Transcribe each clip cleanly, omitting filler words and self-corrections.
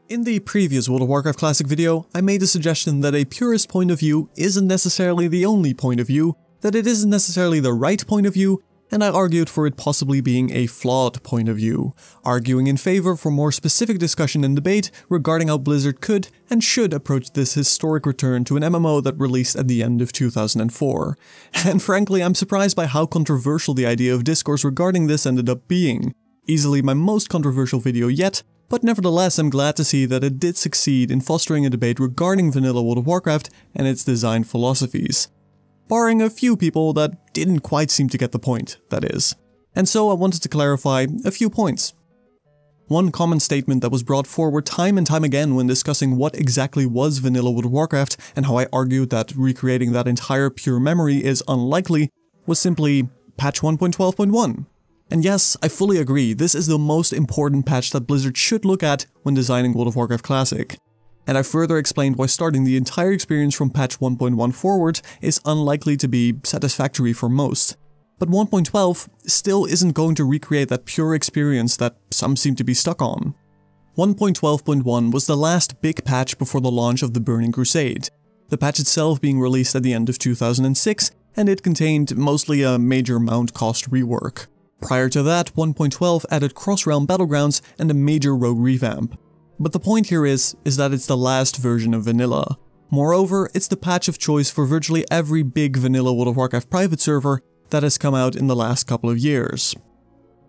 In the previous World of Warcraft Classic video, I made the suggestion that a purist point of view isn't necessarily the only point of view, that it isn't necessarily the right point of view, and I argued for it possibly being a flawed point of view, arguing in favor for more specific discussion and debate regarding how Blizzard could and should approach this historic return to an MMO that released at the end of 2004. And frankly, I'm surprised by how controversial the idea of discourse regarding this ended up being. Easily my most controversial video yet, but nevertheless I'm glad to see that it did succeed in fostering a debate regarding vanilla World of Warcraft and its design philosophies. Barring a few people that didn't quite seem to get the point, that is. And so I wanted to clarify a few points. One common statement that was brought forward time and time again when discussing what exactly was vanilla World of Warcraft and how I argued that recreating that entire pure memory is unlikely was simply patch 1.12.1. And yes, I fully agree, this is the most important patch that Blizzard should look at when designing World of Warcraft Classic. And I further explained why starting the entire experience from patch 1.1 forward is unlikely to be satisfactory for most. But 1.12 still isn't going to recreate that pure experience that some seem to be stuck on. 1.12.1 was the last big patch before the launch of the Burning Crusade, the patch itself being released at the end of 2006, and it contained mostly a major mount cost rework. Prior to that, 1.12 added cross-realm battlegrounds and a major rogue revamp. But the point here is that it's the last version of vanilla. Moreover, it's the patch of choice for virtually every big vanilla World of Warcraft private server that has come out in the last couple of years.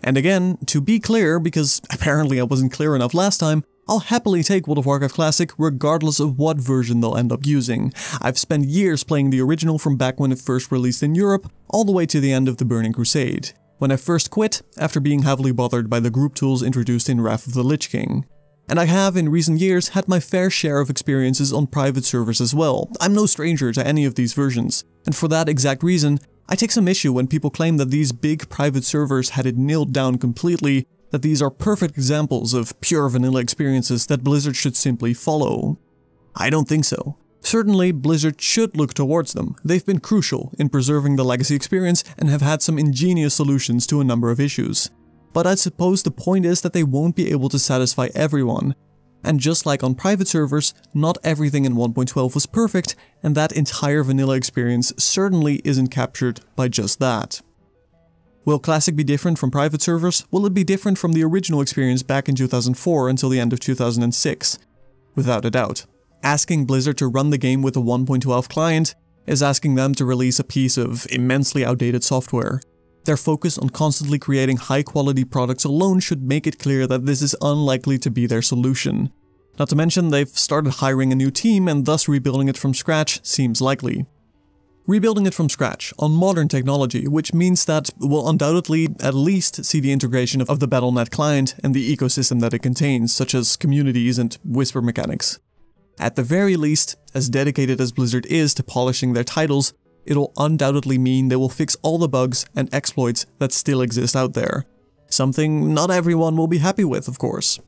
And again, to be clear, because apparently I wasn't clear enough last time, I'll happily take World of Warcraft Classic regardless of what version they'll end up using. I've spent years playing the original from back when it first released in Europe, all the way to the end of the Burning Crusade, when I first quit after being heavily bothered by the group tools introduced in Wrath of the Lich King. And I have, in recent years, had my fair share of experiences on private servers as well. I'm no stranger to any of these versions, and for that exact reason, I take some issue when people claim that these big private servers had it nailed down completely, that these are perfect examples of pure vanilla experiences that Blizzard should simply follow. I don't think so. Certainly, Blizzard should look towards them. They've been crucial in preserving the legacy experience and have had some ingenious solutions to a number of issues. But I suppose the point is that they won't be able to satisfy everyone. And just like on private servers, not everything in 1.12 was perfect, and that entire vanilla experience certainly isn't captured by just that. Will Classic be different from private servers? Will it be different from the original experience back in 2004 until the end of 2006? Without a doubt. Asking Blizzard to run the game with a 1.12 client is asking them to release a piece of immensely outdated software. Their focus on constantly creating high-quality products alone should make it clear that this is unlikely to be their solution. Not to mention, they've started hiring a new team, and thus rebuilding it from scratch seems likely. Rebuilding it from scratch on modern technology, which means that we'll undoubtedly at least see the integration of the Battle.net client and the ecosystem that it contains, such as communities and whisper mechanics. At the very least, as dedicated as Blizzard is to polishing their titles, it'll undoubtedly mean they will fix all the bugs and exploits that still exist out there. Something not everyone will be happy with, of course.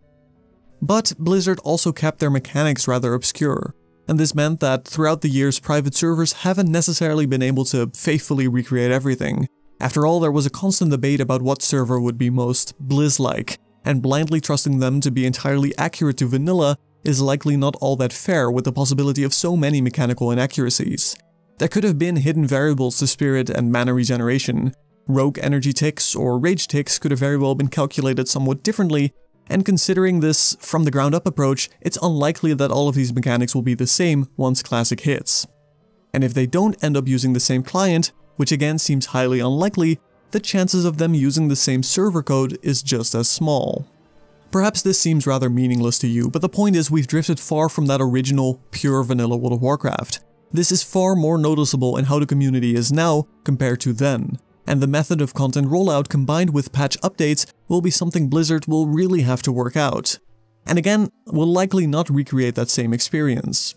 But Blizzard also kept their mechanics rather obscure, and this meant that throughout the years private servers haven't necessarily been able to faithfully recreate everything. After all, there was a constant debate about what server would be most Blizz-like, and blindly trusting them to be entirely accurate to vanilla is likely not all that fair with the possibility of so many mechanical inaccuracies. There could have been hidden variables to spirit and mana regeneration. Rogue energy ticks or rage ticks could have very well been calculated somewhat differently, and considering this from the ground up approach, it's unlikely that all of these mechanics will be the same once Classic hits. And if they don't end up using the same client, which again seems highly unlikely, the chances of them using the same server code is just as small. Perhaps this seems rather meaningless to you, but the point is we've drifted far from that original, pure vanilla World of Warcraft. This is far more noticeable in how the community is now compared to then, and the method of content rollout combined with patch updates will be something Blizzard will really have to work out. And again, will likely not recreate that same experience.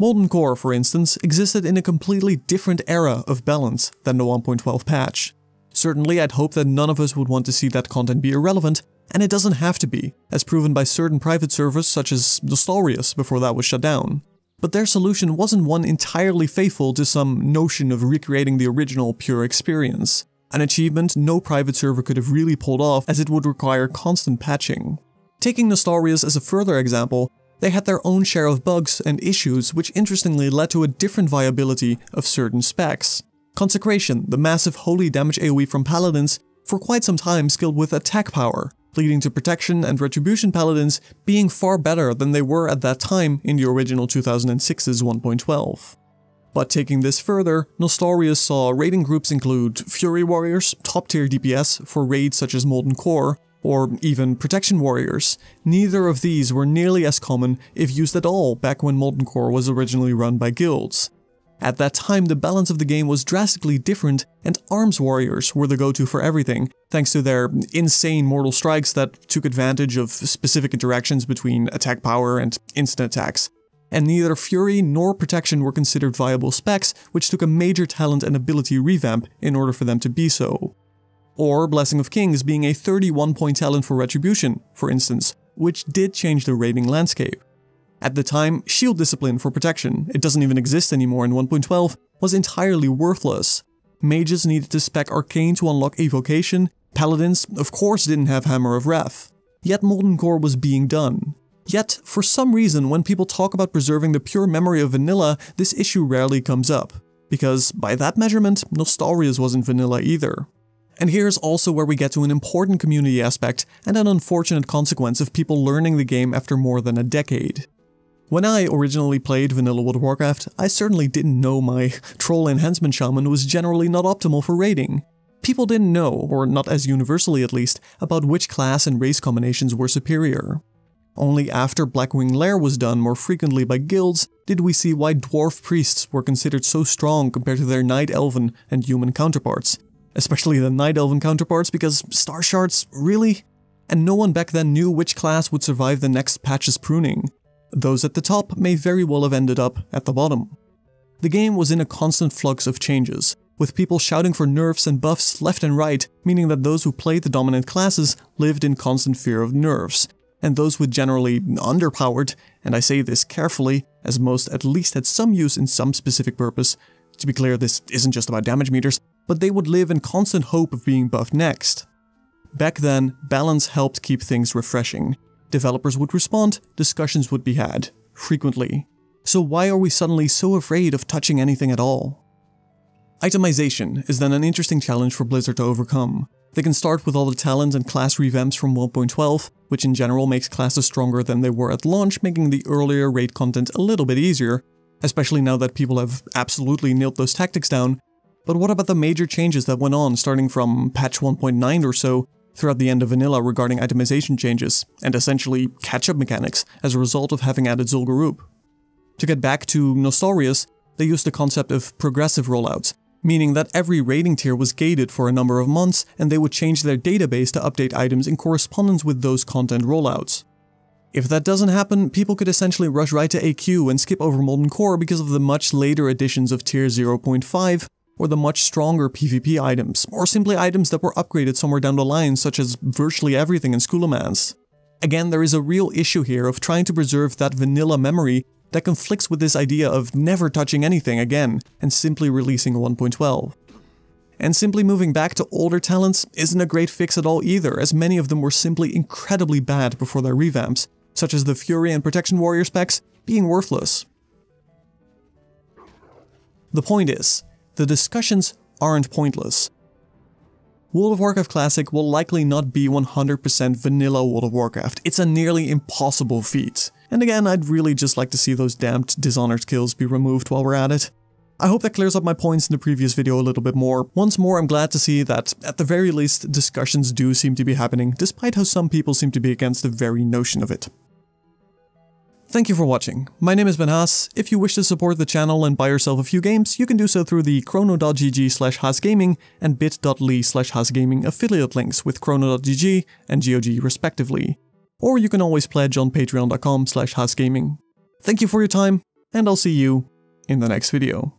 Molten Core, for instance, existed in a completely different era of balance than the 1.12 patch. Certainly, I'd hope that none of us would want to see that content be irrelevant, and it doesn't have to be, as proven by certain private servers such as Nostalrius before that was shut down. But their solution wasn't one entirely faithful to some notion of recreating the original pure experience, an achievement no private server could have really pulled off as it would require constant patching. Taking Nostalrius as a further example, They had their own share of bugs and issues, which interestingly led to a different viability of certain specs. Consecration, the massive holy damage AoE from paladins, for quite some time scaled with attack power, leading to protection and retribution paladins being far better than they were at that time in the original 2006's 1.12. But taking this further, Nostalrius saw raiding groups include Fury Warriors, top-tier DPS for raids such as Molten Core, or even Protection Warriors. Neither of these were nearly as common, if used at all, back when Molten Core was originally run by guilds. At that time, the balance of the game was drastically different, and Arms Warriors were the go-to for everything, thanks to their insane mortal strikes that took advantage of specific interactions between attack power and instant attacks. And neither Fury nor Protection were considered viable specs, which took a major talent and ability revamp in order for them to be so. Or Blessing of Kings being a 31-point talent for Retribution, for instance, which did change the raiding landscape. At the time, Shield Discipline for Protection, it doesn't even exist anymore in 1.12, was entirely worthless. Mages needed to spec Arcane to unlock Evocation, Paladins of course didn't have Hammer of Wrath. Yet Molten Core was being done. Yet, for some reason, when people talk about preserving the pure memory of vanilla, this issue rarely comes up. Because, by that measurement, Nostalrius wasn't vanilla either. And here's also where we get to an important community aspect and an unfortunate consequence of people learning the game after more than a decade. When I originally played vanilla World of Warcraft, I certainly didn't know my Troll Enhancement Shaman was generally not optimal for raiding. People didn't know, or not as universally at least, about which class and race combinations were superior. Only after Blackwing Lair was done more frequently by guilds did we see why Dwarf Priests were considered so strong compared to their Night Elven and human counterparts. Especially the Night Elven counterparts, because Star Shards, really? And no one back then knew which class would survive the next patch's pruning. Those at the top may very well have ended up at the bottom. The game was in a constant flux of changes, with people shouting for nerfs and buffs left and right, meaning that those who played the dominant classes lived in constant fear of nerfs, and those with generally underpowered, and I say this carefully, as most at least had some use in some specific purpose. To be clear, this isn't just about damage meters, but they would live in constant hope of being buffed next. Back then, balance helped keep things refreshing. Developers would respond, discussions would be had, frequently. So why are we suddenly so afraid of touching anything at all? Itemization is then an interesting challenge for Blizzard to overcome. They can start with all the talent and class revamps from 1.12, which in general makes classes stronger than they were at launch, making the earlier raid content a little bit easier, especially now that people have absolutely nailed those tactics down. But what about the major changes that went on starting from patch 1.9 or so throughout the end of vanilla regarding itemization changes, and essentially catch-up mechanics as a result of having added Zul'Gurub? To get back to Nostalrius, they used the concept of progressive rollouts, meaning that every raiding tier was gated for a number of months and they would change their database to update items in correspondence with those content rollouts. If that doesn't happen, people could essentially rush right to AQ and skip over Molten Core because of the much later additions of tier 0.5, or the much stronger PvP items, or simply items that were upgraded somewhere down the line, such as virtually everything in Skullomance. Again, there is a real issue here of trying to preserve that vanilla memory that conflicts with this idea of never touching anything again and simply releasing 1.12. And simply moving back to older talents isn't a great fix at all either, as many of them were simply incredibly bad before their revamps, such as the Fury and Protection Warrior specs being worthless. The point is, the discussions aren't pointless. World of Warcraft Classic will likely not be 100% vanilla World of Warcraft. It's a nearly impossible feat. And again, I'd really just like to see those damned Dishonored kills be removed while we're at it. I hope that clears up my points in the previous video a little bit more. Once more, I'm glad to see that, at the very least, discussions do seem to be happening, despite how some people seem to be against the very notion of it. Thank you for watching. My name is Ben Haas. If you wish to support the channel and buy yourself a few games, you can do so through the chrono.gg/haasgaming and bit.ly/haasgaming affiliate links with chrono.gg and GOG respectively. Or you can always pledge on patreon.com/haasgaming. Thank you for your time, and I'll see you in the next video.